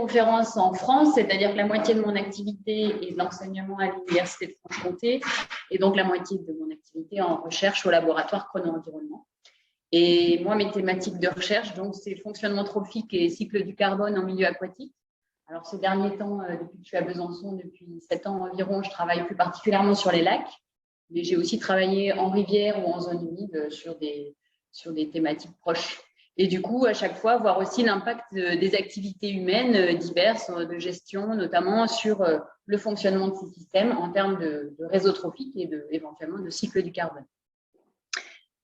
conférences en France, c'est-à-dire que la moitié de mon activité est de l'enseignement à l'Université de Franche-Comté et donc la moitié de mon activité en recherche au laboratoire Chrono-Environnement. Et moi, mes thématiques de recherche, donc, c'est fonctionnement trophique et cycle du carbone en milieu aquatique. Alors, ces derniers temps, depuis que je suis à Besançon, depuis 7 ans environ, je travaille plus particulièrement sur les lacs, mais j'ai aussi travaillé en rivière ou en zone humide sur des thématiques proches. Et du coup, à chaque fois, voir aussi l'impact des activités humaines diverses de gestion, notamment sur le fonctionnement de ces systèmes en termes de réseau trophique et éventuellement de cycle du carbone.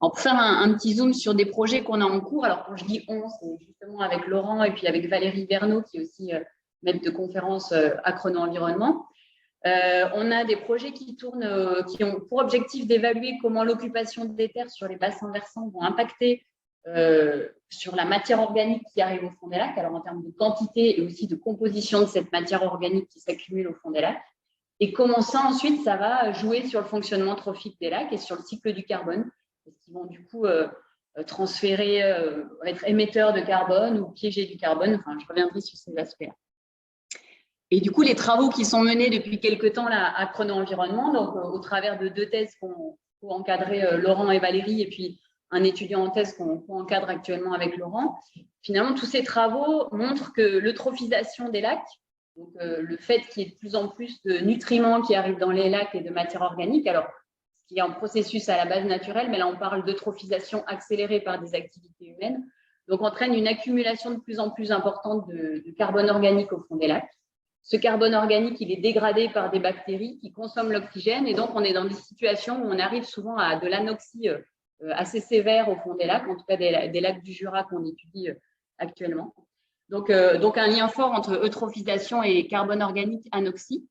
Alors, pour faire un petit zoom sur des projets qu'on a en cours, alors quand je dis on, c'est justement avec Laurent et puis avec Valérie Verneau, qui est aussi maître de conférence à Chrono-Environnement. On a des projets qui tournent, qui ont pour objectif d'évaluer comment l'occupation des terres sur les bassins versants vont impacter sur la matière organique qui arrive au fond des lacs, alors en termes de quantité et aussi de composition de cette matière organique qui s'accumule au fond des lacs, et comment ça ensuite ça va jouer sur le fonctionnement trophique des lacs et sur le cycle du carbone, parce qu'ils vont du coup transférer, être émetteurs de carbone ou piéger du carbone. Enfin, je reviendrai sur ces aspects-là. Et du coup, les travaux qui sont menés depuis quelques temps là, à Chrono-Environnement, donc au travers de 2 thèses qu'ont encadré Laurent et Valérie, et puis un étudiant en thèse qu'on encadre actuellement avec Laurent, finalement, tous ces travaux montrent que l'eutrophisation des lacs, donc le fait qu'il y ait de plus en plus de nutriments qui arrivent dans les lacs et de matière organique, alors qui est un processus à la base naturelle, mais là on parle d'eutrophisation accélérée par des activités humaines, donc entraîne une accumulation de plus en plus importante de carbone organique au fond des lacs. Ce carbone organique, il est dégradé par des bactéries qui consomment l'oxygène, et donc on est dans des situations où on arrive souvent à de l'anoxie assez sévère au fond des lacs, en tout cas des lacs du Jura qu'on étudie actuellement. Donc un lien fort entre eutrophisation et carbone organique anoxie.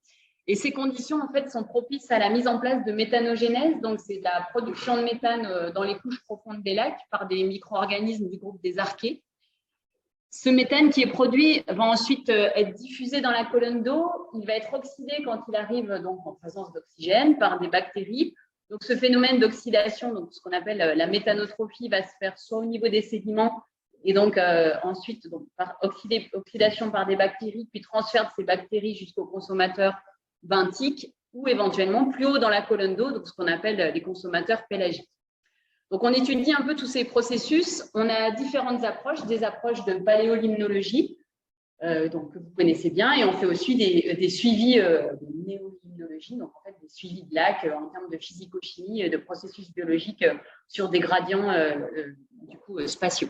Et ces conditions, en fait, sont propices à la mise en place de méthanogénèse. Donc, c'est la production de méthane dans les couches profondes des lacs par des micro-organismes du groupe des archées. Ce méthane qui est produit va ensuite être diffusé dans la colonne d'eau. Il va être oxydé quand il arrive donc en présence d'oxygène par des bactéries. Donc, ce phénomène d'oxydation, donc ce qu'on appelle la méthanotrophie, va se faire soit au niveau des sédiments et donc ensuite donc, par oxydation par des bactéries, puis transfert de ces bactéries jusqu'au consommateur benthique, ou éventuellement plus haut dans la colonne d'eau, donc ce qu'on appelle les consommateurs pélagiques. Donc, on étudie un peu tous ces processus. On a différentes approches, des approches de paléolimnologie, donc, que vous connaissez bien, et on fait aussi des suivis de néolimnologie, donc en fait des suivis de lacs en termes de physico-chimie, de processus biologiques sur des gradients du coup spatiaux.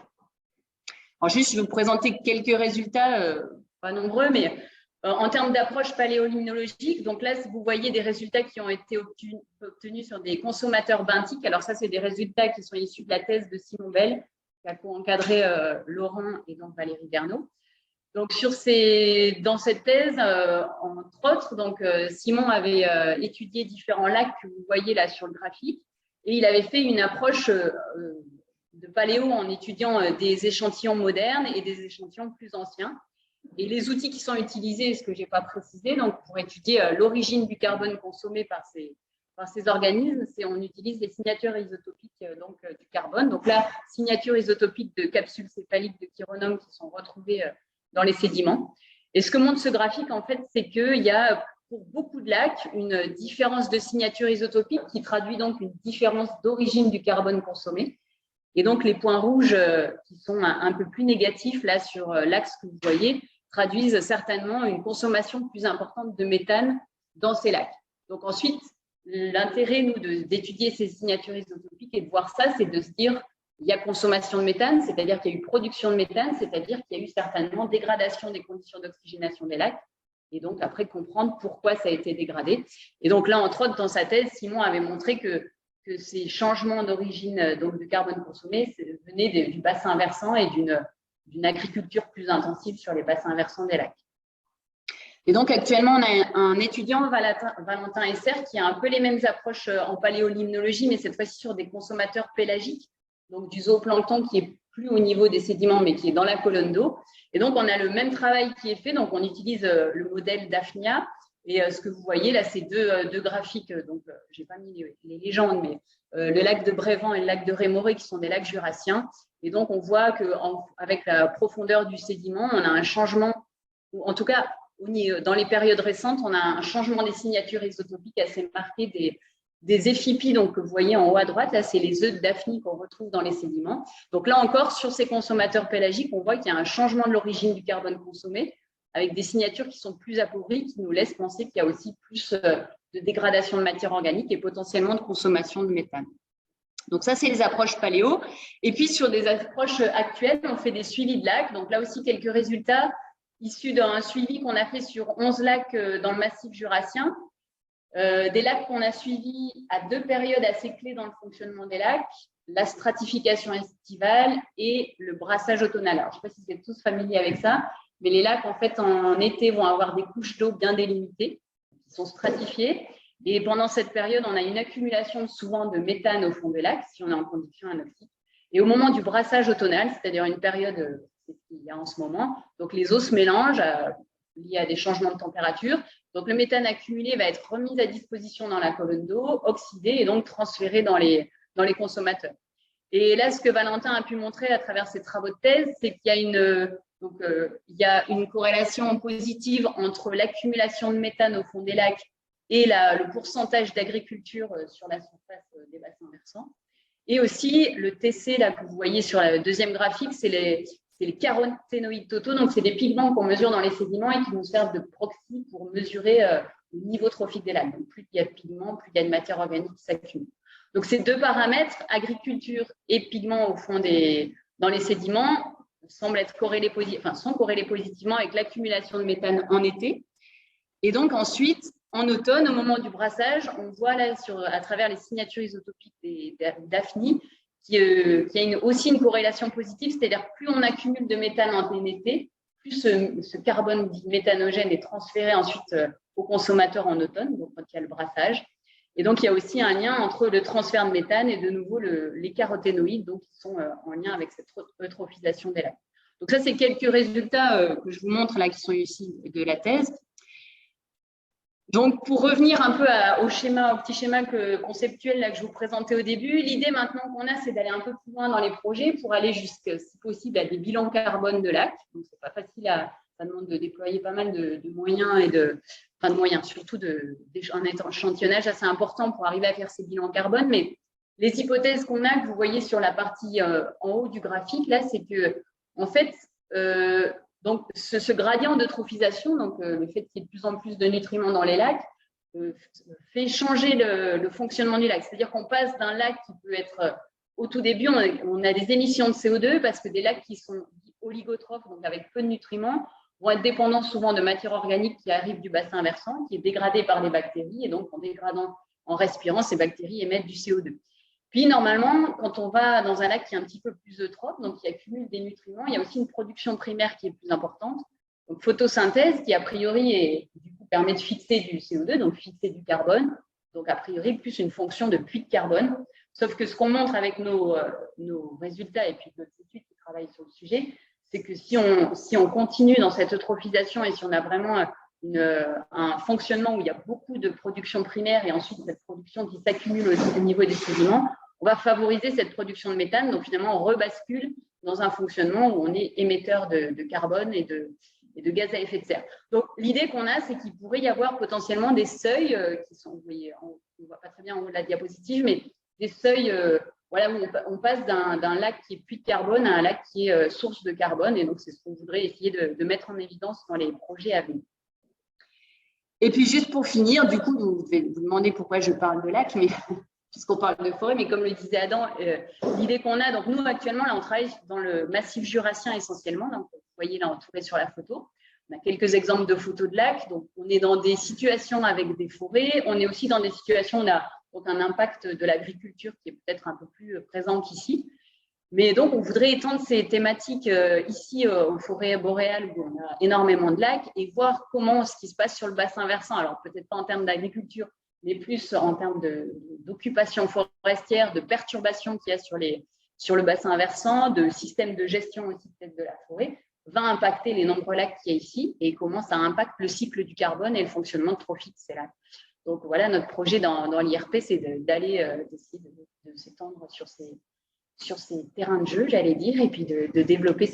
Alors, juste, je vais vous présenter quelques résultats, pas nombreux, mais en termes d'approche paléolimnologique, donc là, vous voyez des résultats qui ont été obtenus sur des consommateurs benthiques. Alors ça, c'est des résultats qui sont issus de la thèse de Simon Bell, qui a co-encadré Laurent et donc Valérie Verneau. Donc dans cette thèse, entre autres, donc Simon avait étudié différents lacs que vous voyez là sur le graphique, et il avait fait une approche de paléo en étudiant des échantillons modernes et des échantillons plus anciens. Et les outils qui sont utilisés, ce que je n'ai pas précisé, donc pour étudier l'origine du carbone consommé par ces organismes, on utilise les signatures isotopiques du carbone. Donc là, signatures isotopiques de capsules céphaliques de chironomes qui sont retrouvées dans les sédiments. Et ce que montre ce graphique, en fait, c'est qu'il y a pour beaucoup de lacs une différence de signature isotopique qui traduit donc une différence d'origine du carbone consommé. Et donc, les points rouges qui sont un peu plus négatifs là sur l'axe que vous voyez traduisent certainement une consommation plus importante de méthane dans ces lacs. Donc ensuite, l'intérêt, nous, d'étudier ces signatures isotopiques et de voir ça, c'est de se dire il y a consommation de méthane, c'est-à-dire qu'il y a eu production de méthane, c'est-à-dire qu'il y a eu certainement dégradation des conditions d'oxygénation des lacs, et donc après comprendre pourquoi ça a été dégradé. Et donc là, entre autres, dans sa thèse, Simon avait montré que ces changements d'origine du carbone consommé venaient du bassin versant et d'une agriculture plus intensive sur les bassins versants des lacs. Et donc actuellement, on a un étudiant, Valentin Esser, qui a un peu les mêmes approches en paléolimnologie, mais cette fois-ci sur des consommateurs pélagiques, donc du zooplancton qui est plus au niveau des sédiments, mais qui est dans la colonne d'eau. Et donc, on a le même travail qui est fait. Donc, on utilise le modèle Daphnia. Et ce que vous voyez là, c'est deux graphiques. Donc, je n'ai pas mis les légendes, mais le lac de Brévent et le lac de Rémoré, qui sont des lacs jurassiens. Et donc, on voit qu'avec la profondeur du sédiment, on a un changement ou en tout cas, dans les périodes récentes, on a un changement des signatures isotopiques assez marqué des éphipies, donc, que vous voyez en haut à droite. Là, c'est les œufs de Daphnie qu'on retrouve dans les sédiments. Donc là encore, sur ces consommateurs pélagiques, on voit qu'il y a un changement de l'origine du carbone consommé, avec des signatures qui sont plus appauvries, qui nous laissent penser qu'il y a aussi plus de dégradation de matière organique et potentiellement de consommation de méthane. Donc ça, c'est les approches paléo. Et puis, sur des approches actuelles, on fait des suivis de lacs. Donc là aussi, quelques résultats issus d'un suivi qu'on a fait sur 11 lacs dans le massif jurassien. Des lacs qu'on a suivis à 2 périodes assez clés dans le fonctionnement des lacs, la stratification estivale et le brassage automnal. Alors, je ne sais pas si vous êtes tous familiers avec ça, mais les lacs, en fait, en été, vont avoir des couches d'eau bien délimitées, qui sont stratifiées. Et pendant cette période, on a une accumulation souvent de méthane au fond des lacs, si on est en condition anoxique. Et au moment du brassage automnal, c'est-à-dire une période, c'est ce qu'il y a en ce moment, donc les eaux se mélangent liées à des changements de température. Donc, le méthane accumulé va être remis à disposition dans la colonne d'eau, oxydé et donc transféré dans les consommateurs. Et là, ce que Valentin a pu montrer à travers ses travaux de thèse, c'est qu'il y a une corrélation positive entre l'accumulation de méthane au fond des lacs et le pourcentage d'agriculture sur la surface des bassins versants. Et aussi, le TC, là, que vous voyez sur la deuxième graphique, c'est les caroténoïdes totaux. Donc, c'est des pigments qu'on mesure dans les sédiments et qui nous servent de proxy pour mesurer le niveau trophique des lacs. Donc, plus il y a de pigments, plus il y a de matière organique qui s'accumule. Donc, ces 2 paramètres, agriculture et pigments au fond dans les sédiments, sont corrélés positivement avec l'accumulation de méthane en été. Et donc, ensuite, en automne, au moment du brassage, on voit là, à travers les signatures isotopiques des Daphnie, qu'il y a aussi une corrélation positive, c'est-à-dire plus on accumule de méthane en été, plus ce carbone dit méthanogène est transféré ensuite au consommateur en automne, donc quand il y a le brassage. Et donc, il y a aussi un lien entre le transfert de méthane et de nouveau les caroténoïdes, donc, qui sont en lien avec cette eutrophisation des lacs. Donc, ça, c'est quelques résultats que je vous montre là, qui sont ici de la thèse. Donc, pour revenir un peu au petit schéma conceptuel là, que je vous présentais au début, l'idée maintenant qu'on a, c'est d'aller un peu plus loin dans les projets pour aller jusqu'à, si possible, à des bilans carbone de lacs. Donc, c'est pas facile ça demande de déployer pas mal de moyens surtout un échantillonnage assez important pour arriver à faire ces bilans carbone. Mais les hypothèses qu'on a, que vous voyez sur la partie en haut du graphique, là, c'est que, en fait, donc, ce gradient d'eutrophisation, donc le fait qu'il y ait de plus en plus de nutriments dans les lacs, fait changer le fonctionnement du lac. C'est-à-dire qu'on passe d'un lac qui peut être, au tout début, on a des émissions de CO2 parce que des lacs qui sont oligotrophes, donc avec peu de nutriments, vont être dépendants souvent de matière organique qui arrive du bassin versant, qui est dégradée par des bactéries, et donc en respirant, ces bactéries émettent du CO2. Puis, normalement, quand on va dans un lac qui est un petit peu plus eutrophe, donc qui accumule des nutriments, il y a aussi une production primaire qui est plus importante. Donc, photosynthèse qui, a priori, du coup, permet de fixer du CO2, donc fixer du carbone. Donc, a priori, plus une fonction de puits de carbone. Sauf que ce qu'on montre avec nos résultats et puis d'autres études qui travaillent sur le sujet, c'est que si on continue dans cette eutrophisation et si on a vraiment un fonctionnement où il y a beaucoup de production primaire et ensuite cette production qui s'accumule au niveau des sédiments, on va favoriser cette production de méthane. Donc, finalement, on rebascule dans un fonctionnement où on est émetteur de carbone et de gaz à effet de serre. Donc, l'idée qu'on a, c'est qu'il pourrait y avoir potentiellement des seuils qui sont, vous voyez, on ne voit pas très bien en haut de la diapositive, mais des seuils où on passe d'un lac qui est puits de carbone à un lac qui est source de carbone. Et donc, c'est ce qu'on voudrait essayer de mettre en évidence dans les projets à venir. Et puis, juste pour finir, du coup, vous devez vous demander pourquoi je parle de lac, mais puisqu'on parle de forêt, mais comme le disait Adam, l'idée qu'on a, donc nous, actuellement, là, on travaille dans le massif jurassien essentiellement. Donc, vous voyez là, entouré sur la photo. On a quelques exemples de photos de lacs. Donc, on est dans des situations avec des forêts. On est aussi dans des situations où on a donc un impact de l'agriculture qui est peut-être un peu plus présent qu'ici. Mais donc, on voudrait étendre ces thématiques ici aux forêts boréales où on a énormément de lacs et voir comment ce qui se passe sur le bassin versant. Alors, peut-être pas en termes d'agriculture, mais plus en termes d'occupation forestière, de perturbations qu'il y a sur le bassin versant, de système de gestion aussi peut-être de la forêt, va impacter les nombreux lacs qu'il y a ici et comment ça impacte le cycle du carbone et le fonctionnement trophique de ces lacs. Donc, voilà, notre projet dans l'IRP, c'est d'essayer de s'étendre sur ces terrains de jeu, j'allais dire, et puis de développer